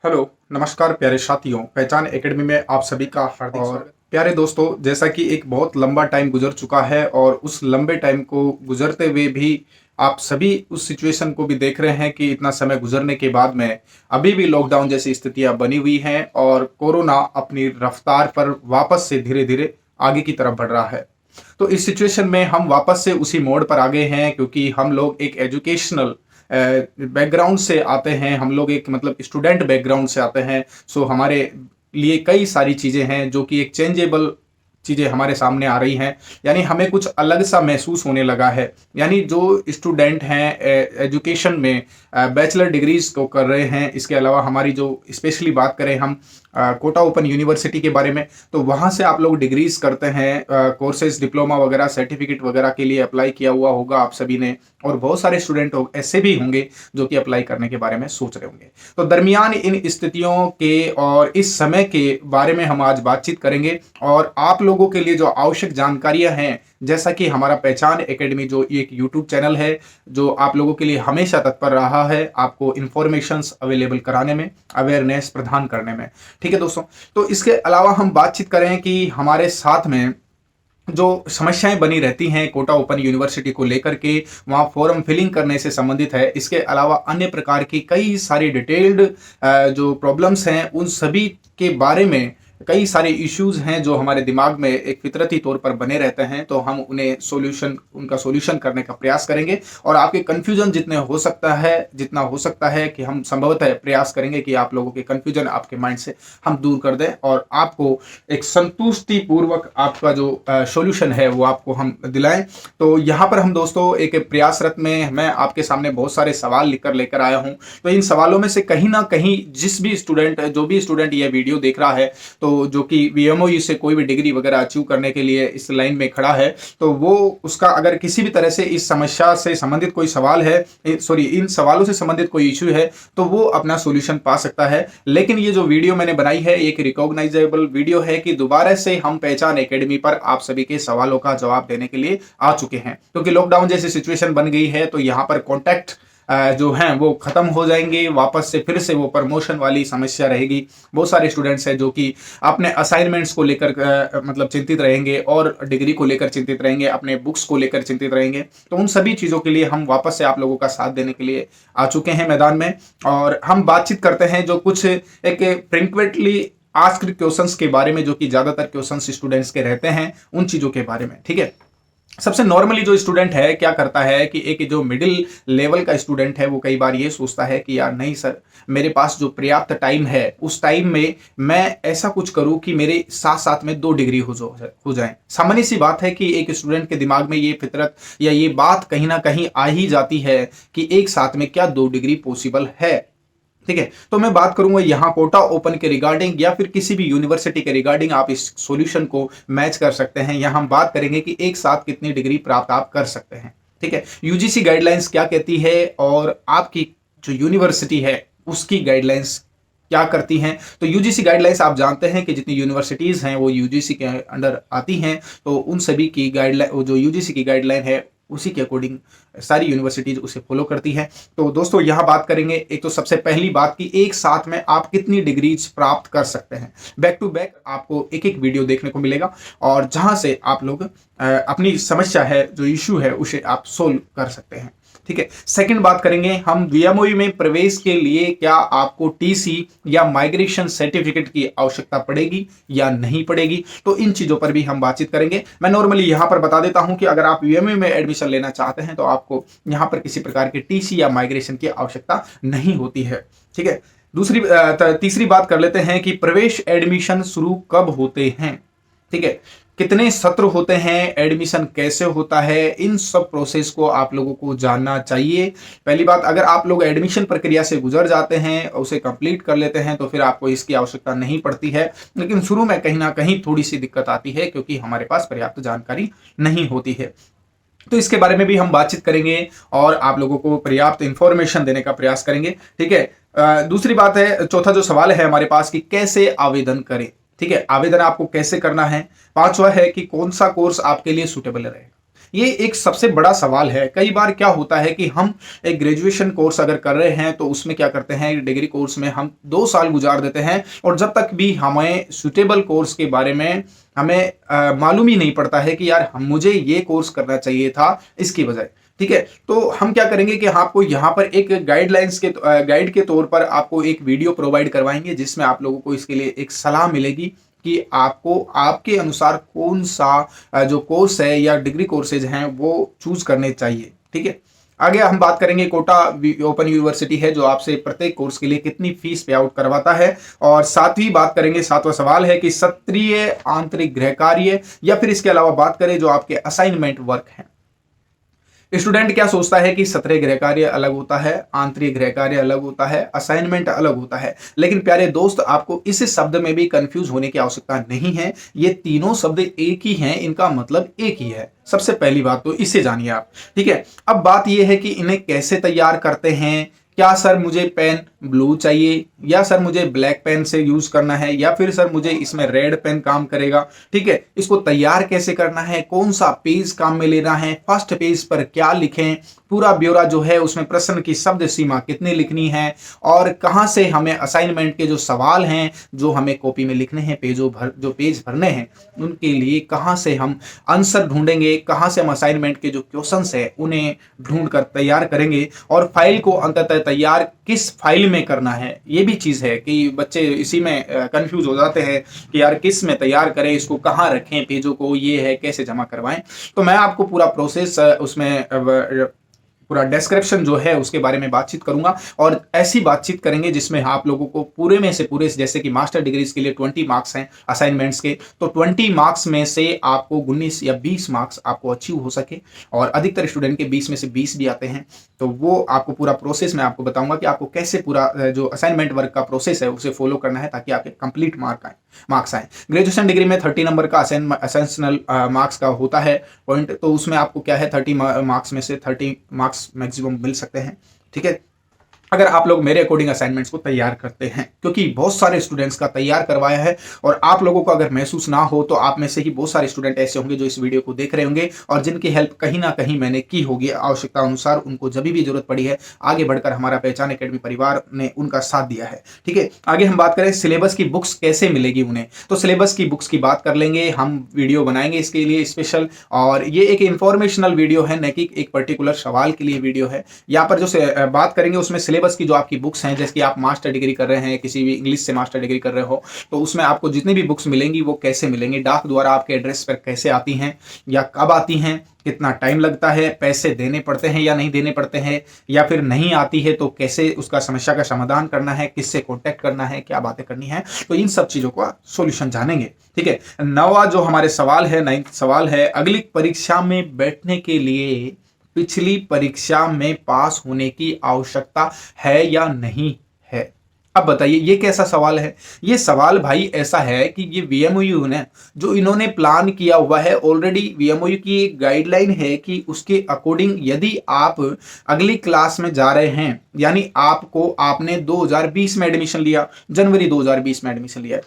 Hello, नमस्कार प्यारे साथियों, पहचान एकेडमी में आप सभी का हार्दिक स्वागत। प्यारे दोस्तों, जैसा कि एक बहुत लंबा टाइम गुजर चुका है और उस लंबे टाइम को गुजरते हुए भी आप सभी उस सिचुएशन को भी देख रहे हैं कि इतना समय गुजरने के बाद में अभी भी लॉकडाउन जैसी स्थितियां बनी हुई हैं और कोरोना अपनी रफ्तार पर वापस से धीरे धीरे आगे की तरफ बढ़ रहा है। तो इस सिचुएशन में हम वापस से उसी मोड़ पर आ गए हैं, क्योंकि हम लोग एक एजुकेशनल बैकग्राउंड से आते हैं, हम लोग एक मतलब स्टूडेंट बैकग्राउंड से आते हैं। सो हमारे लिए कई सारी चीज़ें हैं जो कि एक चेंजेबल चीज़ें हमारे सामने आ रही हैं, यानी हमें कुछ अलग सा महसूस होने लगा है। यानी जो स्टूडेंट हैं एजुकेशन में बैचलर डिग्रीज को कर रहे हैं, इसके अलावा हमारी जो स्पेशली बात करें हम कोटा ओपन यूनिवर्सिटी के बारे में, तो वहाँ से आप लोग डिग्रीज करते हैं, कोर्सेज डिप्लोमा वगैरह सर्टिफिकेट वगैरह के लिए अप्लाई किया हुआ होगा आप सभी ने, और बहुत सारे स्टूडेंट ऐसे भी होंगे जो कि अप्लाई करने के बारे में सोच रहे होंगे। तो दरमियान इन स्थितियों के और इस समय के बारे में हम आज बातचीत करेंगे, और आप लोगों के लिए जो आवश्यक जानकारियां हैं, जैसा कि हमारा पहचान एकेडमी जो एक यूट्यूब चैनल है जो आप लोगों के लिए हमेशा तत्पर रहा है आपको इंफॉर्मेशंस अवेलेबल कराने में, अवेयरनेस प्रदान करने में। ठीक है दोस्तों, तो इसके अलावा हम बातचीत करें कि हमारे साथ में जो समस्याएं बनी रहती हैं कोटा ओपन यूनिवर्सिटी को लेकर के, वहाँ फॉर्म फिलिंग करने से संबंधित है, इसके अलावा अन्य प्रकार की कई सारी डिटेल्ड जो प्रॉब्लम्स हैं उन सभी के बारे में, कई सारे इश्यूज हैं जो हमारे दिमाग में एक फितरती तौर पर बने रहते हैं, तो हम उनका सॉल्यूशन करने का प्रयास करेंगे। और आपके कन्फ्यूजन जितना हो सकता है कि हम संभवतः प्रयास करेंगे कि आप लोगों के कन्फ्यूजन आपके माइंड से हम दूर कर दें और आपको एक संतुष्टि पूर्वक आपका जो सॉल्यूशन है वो आपको हम दिलाएं। तो यहाँ पर हम दोस्तों एक प्रयासरत में मैं आपके सामने बहुत सारे सवाल लेकर आया हूँ। तो इन सवालों में से कहीं ना कहीं जो भी स्टूडेंट ये वीडियो देख रहा है, तो जो कि वीएमओयू से कोई भी डिग्री वगैरह अचीव करने के लिए इस लाइन में खड़ा है, तो वो उसका अगर किसी भी तरह से इस समस्या से संबंधित कोई सवाल है, इन सवालों से संबंधित कोई इश्यू है, तो वो अपना सॉल्यूशन पा सकता है। लेकिन ये जो वीडियो मैंने बनाई है एक रिकॉग्नाइजेबल वीडियो है कि दोबारा से हम पहचान एकेडमी पर आप सभी के सवालों का जवाब देने के लिए आ चुके हैं, क्योंकि लॉकडाउन जैसी सिचुएशन बन गई है। तो यहाँ पर कॉन्टैक्ट जो हैं वो खत्म हो जाएंगे, वापस से फिर से वो प्रमोशन वाली समस्या रहेगी। बहुत सारे स्टूडेंट्स हैं जो कि अपने असाइनमेंट्स को लेकर मतलब चिंतित रहेंगे और डिग्री को लेकर चिंतित रहेंगे, अपने बुक्स को लेकर चिंतित रहेंगे। तो उन सभी चीज़ों के लिए हम वापस से आप लोगों का साथ देने के लिए आ चुके हैं मैदान में, और हम बातचीत करते हैं जो कुछ एक फ्रिक्वेंटली आस्क्ड क्वेश्चंस के बारे में, जो कि ज़्यादातर क्वेश्चंस स्टूडेंट्स के रहते हैं, उन चीज़ों के बारे में। ठीक है, सबसे नॉर्मली जो स्टूडेंट है क्या करता है कि एक जो मिडिल लेवल का स्टूडेंट है वो कई बार ये सोचता है कि यार नहीं सर, मेरे पास जो पर्याप्त टाइम है उस टाइम में मैं ऐसा कुछ करूं कि मेरे साथ साथ में 2 डिग्री हो जाए। सामान्य सी बात है कि एक स्टूडेंट के दिमाग में ये फितरत या ये बात कहीं ना कहीं आ ही जाती है कि एक साथ में क्या 2 डिग्री पॉसिबल है। ठीक है, तो मैं बात करूंगा यहाँ कोटा ओपन के रिगार्डिंग या फिर किसी भी यूनिवर्सिटी के रिगार्डिंग आप इस सॉल्यूशन को मैच कर सकते हैं। यहाँ हम बात करेंगे कि एक साथ कितनी डिग्री प्राप्त आप कर सकते हैं। ठीक है, यूजीसी गाइडलाइंस क्या कहती है और आपकी जो यूनिवर्सिटी है उसकी गाइडलाइंस क्या करती हैं। तो यूजीसी गाइडलाइंस आप जानते हैं कि जितनी यूनिवर्सिटीज़ हैं वो यूजीसी के अंडर आती हैं, तो उन सभी की गाइडलाइन, जो यूजीसी की गाइडलाइन है उसी के अकॉर्डिंग सारी यूनिवर्सिटीज उसे फॉलो करती हैं। तो दोस्तों यहाँ बात करेंगे एक तो सबसे पहली बात कि एक साथ में आप कितनी डिग्रीज प्राप्त कर सकते हैं। बैक टू बैक आपको एक एक वीडियो देखने को मिलेगा, और जहां से आप लोग अपनी समस्या है, जो इश्यू है, उसे आप सोल्व कर सकते हैं। ठीक है, सेकंड बात करेंगे हम वीएमओयू में प्रवेश के लिए क्या आपको टीसी या माइग्रेशन सर्टिफिकेट की आवश्यकता पड़ेगी या नहीं पड़ेगी। तो इन चीजों पर भी हम बातचीत करेंगे। मैं नॉर्मली यहां पर बता देता हूं कि अगर आप वीएमओयू में एडमिशन लेना चाहते हैं तो आपको यहां पर किसी प्रकार के टीसी या माइग्रेशन की आवश्यकता नहीं होती है। ठीक है, तीसरी बात कर लेते हैं कि प्रवेश एडमिशन शुरू कब होते हैं। ठीक है, कितने सत्र होते हैं, एडमिशन कैसे होता है, इन सब प्रोसेस को आप लोगों को जानना चाहिए। पहली बात, अगर आप लोग एडमिशन प्रक्रिया से गुजर जाते हैं, उसे कंप्लीट कर लेते हैं, तो फिर आपको इसकी आवश्यकता नहीं पड़ती है। लेकिन शुरू में कहीं ना कहीं थोड़ी सी दिक्कत आती है क्योंकि हमारे पास पर्याप्त जानकारी नहीं होती है। तो इसके बारे में भी हम बातचीत करेंगे और आप लोगों को पर्याप्त इंफॉर्मेशन देने का प्रयास करेंगे। ठीक है, दूसरी बात है, चौथा जो सवाल है हमारे पास कि कैसे आवेदन करें। ठीक है, आवेदन आपको कैसे करना है। पांचवा है कि कौन सा कोर्स आपके लिए सुटेबल रहेगा। ये एक सबसे बड़ा सवाल है। कई बार क्या होता है कि हम एक ग्रेजुएशन कोर्स अगर कर रहे हैं तो उसमें क्या करते हैं, डिग्री कोर्स में हम 2 साल गुजार देते हैं और जब तक भी हमें सुटेबल कोर्स के बारे में हमें मालूम ही नहीं पड़ता है कि यार मुझे ये कोर्स करना चाहिए था इसकी बजाय। ठीक है, तो हम क्या करेंगे कि आपको यहाँ पर एक गाइडलाइंस के गाइड के तौर पर आपको एक वीडियो प्रोवाइड करवाएंगे जिसमें आप लोगों को इसके लिए एक सलाह मिलेगी कि आपको आपके अनुसार कौन सा जो कोर्स है या डिग्री कोर्सेज हैं वो चूज करने चाहिए। ठीक है, आगे हम बात करेंगे कोटा ओपन यूनिवर्सिटी है जो आपसे प्रत्येक कोर्स के लिए कितनी फीस पे आउट करवाता है, और सातवीं बात करेंगे, सातवां सवाल है कि सत्रीय आंतरिक गृह कार्य या फिर इसके अलावा बात करें जो आपके असाइनमेंट वर्क हैं। स्टूडेंट क्या सोचता है कि सत्रीय गृह कार्य अलग होता है, आंतरिक गृह कार्य अलग होता है, असाइनमेंट अलग होता है, लेकिन प्यारे दोस्त आपको इस शब्द में भी कंफ्यूज होने की आवश्यकता नहीं है। ये तीनों शब्द एक ही हैं, इनका मतलब एक ही है। सबसे पहली बात तो इसे जानिए आप। ठीक है, अब बात यह है कि इन्हें कैसे तैयार करते हैं। क्या सर मुझे पेन ब्लू चाहिए, या सर मुझे ब्लैक पेन से यूज करना है, या फिर सर मुझे इसमें रेड पेन काम करेगा। ठीक है, इसको तैयार कैसे करना है, कौन सा पेज काम में लेना है, फर्स्ट पेज पर क्या लिखें, पूरा ब्यौरा जो है उसमें प्रश्न की शब्द सीमा कितनी लिखनी है, और कहां से हमें असाइनमेंट के जो सवाल हैं जो हमें कॉपी में लिखने हैं, जो पेज भरने हैं उनके लिए कहां से हम आंसर ढूंढेंगे, कहां से हम असाइनमेंट के जो क्वेश्चंस है उन्हें ढूंढ कर तैयार करेंगे, और फाइल को अंततः तैयार किस फाइल में करना है। ये भी चीज है कि बच्चे इसी में कंफ्यूज हो जाते हैं कि यार किस में तैयार करें, इसको कहाँ रखें, पेजों को, ये है कैसे जमा करवाएं। तो मैं आपको पूरा प्रोसेस उसमें पूरा डिस्क्रिप्शन जो है उसके बारे में बातचीत करूंगा, और ऐसी बातचीत करेंगे जिसमें आप लोगों को पूरे में से पूरे, जैसे कि मास्टर डिग्रीज के लिए 20 मार्क्स हैं असाइनमेंट्स के, तो 20 मार्क्स में से आपको 19 या 20 मार्क्स आपको अचीव हो सके, और अधिकतर स्टूडेंट के 20 में से 20 भी आते हैं। तो वो आपको पूरा प्रोसेस मैं आपको बताऊंगा कि आपको कैसे पूरा जो असाइनमेंट वर्क का प्रोसेस है उसे फॉलो करना है ताकि आपके कंप्लीट मार्क्स आए। ग्रेजुएशन डिग्री में 30 नंबर का असेंशनल मार्क्स का होता है पॉइंट, तो उसमें आपको क्या है 30 मार्क्स में से 30 मार्क्स मैक्सिमम मिल सकते हैं। ठीक है, अगर आप लोग मेरे अकॉर्डिंग असाइनमेंट्स को तैयार करते हैं, क्योंकि बहुत सारे स्टूडेंट्स का तैयार करवाया है, और आप लोगों को अगर महसूस ना हो तो आप में से ही बहुत सारे स्टूडेंट ऐसे होंगे जो इस वीडियो को देख रहे होंगे और जिनकी हेल्प कहीं ना कहीं मैंने की होगी आवश्यकता अनुसार, उनको जब भी जरूरत पड़ी है आगे बढ़कर हमारा पहचान एकेडमी परिवार ने उनका साथ दिया है। ठीक है, आगे हम बात करें सिलेबस की बुक्स कैसे मिलेगी उन्हें, तो सिलेबस की बुक्स की बात कर लेंगे, हम वीडियो बनाएंगे इसके लिए स्पेशल, और ये एक इंफॉर्मेशनल वीडियो है, न कि एक पर्टिकुलर सवाल के लिए वीडियो है। यहाँ पर जो बात करेंगे उसमें सिलेबस की जो आपकी बुक्स हैं, जैसे कि आप मास्टर डिग्री कर रहे हैं, किसी भी इंग्लिश से मास्टर डिग्री कर रहे हो, तो उसमें आपको जितनी भी बुक्स मिलेंगी वो कैसे मिलेंगी, डाक द्वारा आपके एड्रेस पर कैसे आती हैं या कब आती हैं, कितना टाइम लगता है, पैसे देने पड़ते हैं या नहीं देने पड़ते हैं, या फिर नहीं आती है तो कैसे उसका समस्या का समाधान करना है, किससे कॉन्टैक्ट करना है, क्या बातें करनी है, तो इन सब चीजों का सॉल्यूशन जानेंगे। ठीक है, 9वां जो हमारे सवाल है, 9th सवाल है, अगली परीक्षा में बैठने के लिए पिछली परीक्षा में पास होने की आवश्यकता है या नहीं है। अब बताइए ये कैसा सवाल है। ये सवाल भाई ऐसा है कि ये वीएमओयू ने जो इन्होंने प्लान किया हुआ है, ऑलरेडी वीएमओयू की एक गाइडलाइन है कि उसके अकॉर्डिंग यदि आप अगली क्लास में जा रहे हैं, यानी आपने 2020 में एडमिशन लिया, जनवरी 2020 में एडमिशन लिया,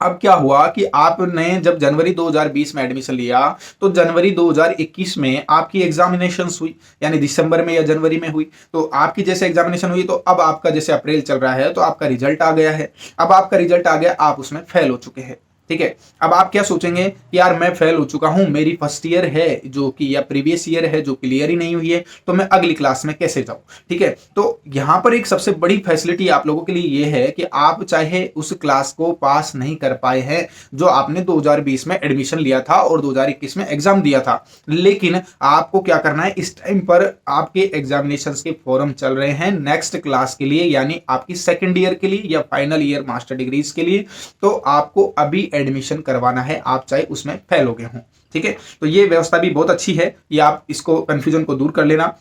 अब क्या हुआ कि आपने जब जनवरी 2020 में एडमिशन लिया तो जनवरी 2021 में आपकी एग्जामिनेशन हुई, यानी दिसंबर में या जनवरी में हुई, तो आपकी जैसे एग्जामिनेशन हुई तो अब आपका जैसे अप्रैल चल रहा है तो आपका रिजल्ट आ गया है। अब आपका रिजल्ट आ गया, आप उसमें फेल हो चुके हैं। ठीक है, अब आप क्या सोचेंगे कि यार मैं फेल हो चुका हूं, मेरी फर्स्ट ईयर है जो कि या प्रीवियस ईयर है जो क्लियर ही नहीं हुई है, तो मैं अगली क्लास में कैसे जाऊं। ठीक है, तो यहां पर एक सबसे बड़ी फैसिलिटी आप लोगों के लिए यह है कि आप चाहे उस क्लास को पास नहीं कर पाए हैं जो आपने 2020 में एडमिशन लिया था और 2021 में एग्जाम दिया था, लेकिन आपको क्या करना है, इस टाइम पर आपके एग्जामिनेशन के फॉर्म चल रहे हैं नेक्स्ट क्लास के लिए, यानी आपकी सेकेंड ईयर के लिए या फाइनल ईयर मास्टर डिग्रीज के लिए, तो आपको अभी एडमिशन करवाना है, आप चाहे उसमें फेल हो गए हों। ठीक है, तो ये व्यवस्था भी बहुत अच्छी है, ये आप इसको कंफ्यूजन को दूर कर लेना।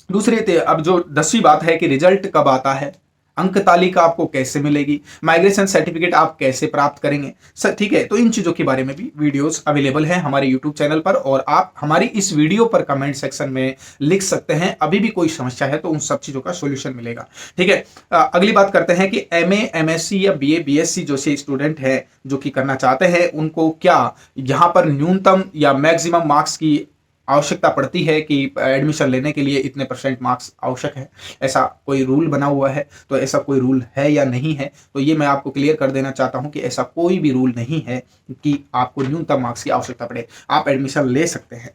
दूसरी अब जो 10वीं बात है कि रिजल्ट कब आता है, अंक तालिका आपको कैसे मिलेगी, माइग्रेशन सर्टिफिकेट आप कैसे प्राप्त करेंगे सर। ठीक है, तो इन चीजों के बारे में भी वीडियोस अवेलेबल हैं हमारे यूट्यूब चैनल पर, और आप हमारी इस वीडियो पर कमेंट सेक्शन में लिख सकते हैं, अभी भी कोई समस्या है तो उन सब चीजों का सॉल्यूशन मिलेगा। ठीक है, अगली बात करते हैं कि एमए, एमएससी या बीए, बीएससी जो से स्टूडेंट है जो कि करना चाहते हैं, उनको क्या यहाँ पर न्यूनतम या मैक्सिमम मार्क्स की आवश्यकता पड़ती है कि एडमिशन लेने के लिए इतने % मार्क्स आवश्यक है, ऐसा कोई रूल बना हुआ है, तो ऐसा कोई रूल है या नहीं है, तो ये मैं आपको क्लियर कर देना चाहता हूं कि ऐसा कोई भी रूल नहीं है कि आपको न्यूनतम मार्क्स की आवश्यकता पड़े, आप एडमिशन ले सकते हैं।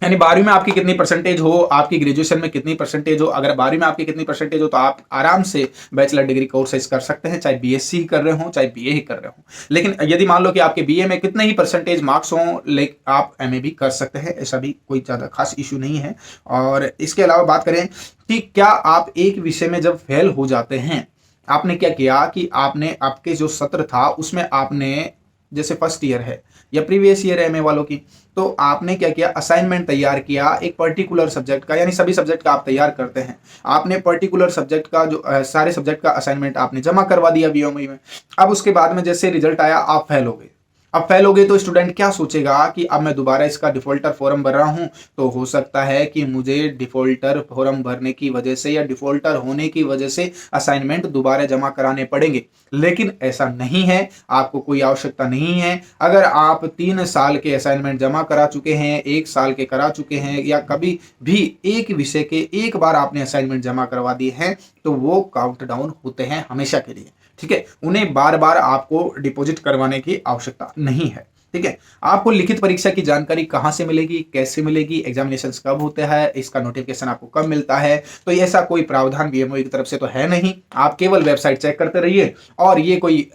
यानी 12वीं में आपकी कितनी परसेंटेज हो, आपकी ग्रेजुएशन में कितनी परसेंटेज हो, अगर 12वीं में आपकी कितनी परसेंटेज हो तो आप आराम से बैचलर डिग्री कोर्सेज कर सकते हैं, चाहे बीएससी ही कर रहे हो चाहे बीए ही कर रहे हो। लेकिन यदि मान लो कि आपके बीए में कितने ही परसेंटेज मार्क्स हों, लेकिन आप एमए भी कर सकते हैं, ऐसा भी कोई ज़्यादा खास इशू नहीं है। और इसके अलावा बात करें कि क्या आप एक विषय में जब फेल हो जाते हैं, आपने क्या किया कि आपने आपके जो सत्र था उसमें आपने, जैसे फर्स्ट ईयर है या प्रीवियस ईयर है एमए वालों की, तो आपने क्या किया, असाइनमेंट तैयार किया एक पर्टिकुलर सब्जेक्ट का, यानी सभी सब्जेक्ट का आप तैयार करते हैं, आपने पर्टिकुलर सब्जेक्ट का जो सारे सब्जेक्ट का असाइनमेंट आपने जमा करवा दिया वीओएमई में। अब उसके बाद में जैसे रिजल्ट आया आप फेल हो गए। अब फेल हो गए तो स्टूडेंट क्या सोचेगा कि अब मैं दोबारा इसका डिफॉल्टर फॉर्म भर रहा हूं, तो हो सकता है कि मुझे डिफॉल्टर फॉर्म भरने की वजह से या डिफॉल्टर होने की वजह से असाइनमेंट दोबारा जमा कराने पड़ेंगे। लेकिन ऐसा नहीं है, आपको कोई आवश्यकता नहीं है। अगर आप 3 साल के असाइनमेंट जमा करा चुके हैं, 1 साल के करा चुके हैं, या कभी भी एक विषय के एक बार आपने असाइनमेंट जमा करवा दिए हैं, तो वो काउंट डाउन होते हैं हमेशा के लिए। ठीक है, उन्हें बार बार आपको डिपॉजिट करवाने की आवश्यकता नहीं है। ठीक है, आपको लिखित परीक्षा की जानकारी कहां से मिलेगी, कैसे मिलेगी, एग्जामिनेशन कब होता है, इसका नोटिफिकेशन आपको कब मिलता है, तो ऐसा कोई प्रावधान वीएमओ की तरफ से तो है नहीं। आप केवल वेबसाइट चेक करते रहिए, और ये कोई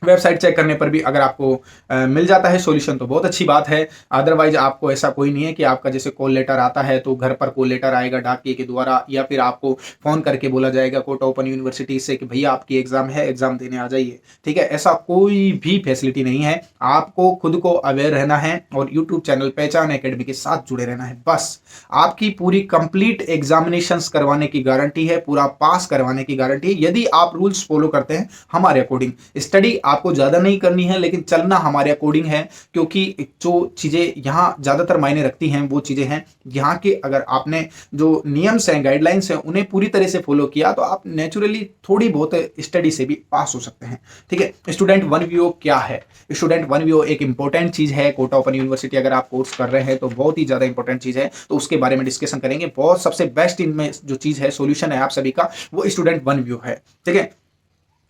वेबसाइट चेक करने पर भी अगर आपको मिल जाता है सॉल्यूशन तो बहुत अच्छी बात है। अदरवाइज आपको ऐसा कोई नहीं है कि आपका जैसे कॉल लेटर आता है तो घर पर कॉल लेटर आएगा डाकिए के द्वारा, या फिर आपको फ़ोन करके बोला जाएगा कोटा ओपन यूनिवर्सिटी से कि भैया आपकी एग्जाम है, एग्जाम देने आ जाइए। ठीक है, ऐसा कोई भी फैसिलिटी नहीं है। आपको खुद को अवेयर रहना है और यूट्यूब चैनल पहचान एकेडमी के साथ जुड़े रहना है। बस आपकी पूरी कंप्लीट एग्जामिनेशंस करवाने की गारंटी है, पूरा पास करवाने की गारंटी है, यदि आप रूल्स फॉलो करते हैं हमारे अकॉर्डिंग। स्टडी आपको ज्यादा नहीं करनी है, लेकिन चलना हमारे अकॉर्डिंग है, क्योंकि जो चीजें यहाँ ज्यादातर मायने रखती हैं वो चीजें हैं यहाँ के, अगर आपने जो नियम्स हैं, गाइडलाइंस हैं, उन्हें पूरी तरह से फॉलो किया तो आप नेचुरली थोड़ी बहुत स्टडी से भी पास हो सकते हैं। ठीक है, स्टूडेंट वन व्यू क्या है? स्टूडेंट वन व्यू एक इंपॉर्टेंट चीज है। कोटा ओपन यूनिवर्सिटी अगर आप कोर्स कर रहे हैं तो बहुत ही ज्यादा इंपॉर्टेंट चीज है, तो उसके बारे में डिस्कशन करेंगे। बहुत सबसे बेस्ट इनमें जो चीज है, सोल्यूशन है आप सभी का, वो स्टूडेंट वन व्यू है। ठीक है,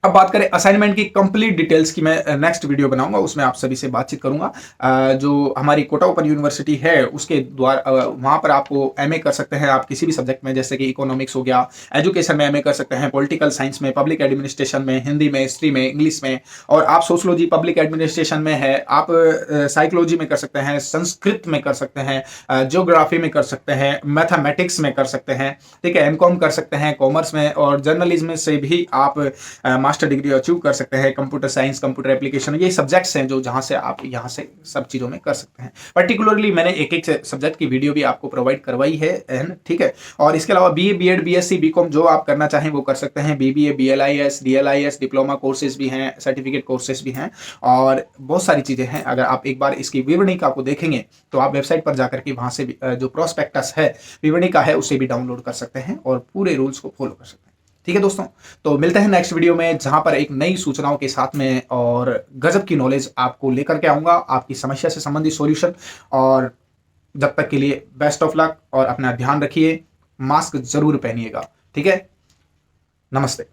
अब बात करें असाइनमेंट की कंप्लीट डिटेल्स की, मैं नेक्स्ट वीडियो बनाऊंगा, उसमें आप सभी से बातचीत करूंगा। जो हमारी कोटा ओपन यूनिवर्सिटी है उसके द्वारा वहां पर आपको एमए कर सकते हैं आप किसी भी सब्जेक्ट में, जैसे कि इकोनॉमिक्स हो गया, एजुकेशन में एमए कर सकते हैं, पॉलिटिकल साइंस में, पब्लिक एडमिनिस्ट्रेशन में, हिंदी में, हिस्ट्री में, इंग्लिश में, और आप सोशलॉजी पब्लिक एडमिनिस्ट्रेशन में है, आप साइकोलॉजी में कर सकते हैं, संस्कृत में कर सकते हैं, ज्योग्राफी में कर सकते हैं, मैथमेटिक्स में कर सकते हैं। ठीक है, एमकॉम कर सकते हैं कॉमर्स में, और जर्नलिज्म से भी आप मास्टर डिग्री अचीव कर सकते हैं। कंप्यूटर साइंस, कंप्यूटर एप्लीकेशन, ये सब्जेक्ट्स हैं जो जहां से आप यहां से सब चीजों में कर सकते हैं। पर्टिकुलरली मैंने एक एक सब्जेक्ट की वीडियो भी आपको प्रोवाइड करवाई है। ठीक है, और इसके अलावा बीए, बीएड, बीएससी, बीकॉम जो आप करना चाहें वो कर सकते हैं। बीबीए, बीएलआईएस, डीएलआईएस, डिप्लोमा कोर्सेज भी हैं, सर्टिफिकेट कोर्सेज भी हैं, और बहुत सारी चीजें हैं। अगर आप एक बार इसकी विवरणिका को देखेंगे तो आप वेबसाइट पर जाकर के वहां से जो प्रोस्पेक्टस है, विवरणिका है, उसे भी डाउनलोड कर सकते हैं और पूरे रूल्स को फॉलो कर सकते हैं। ठीक है दोस्तों, तो मिलते हैं नेक्स्ट वीडियो में, जहां पर एक नई सूचनाओं के साथ में और गजब की नॉलेज आपको लेकर के आऊंगा, आपकी समस्या से संबंधित सॉल्यूशन। और जब तक के लिए बेस्ट ऑफ लक, और अपना ध्यान रखिए, मास्क जरूर पहनिएगा। ठीक है, नमस्ते।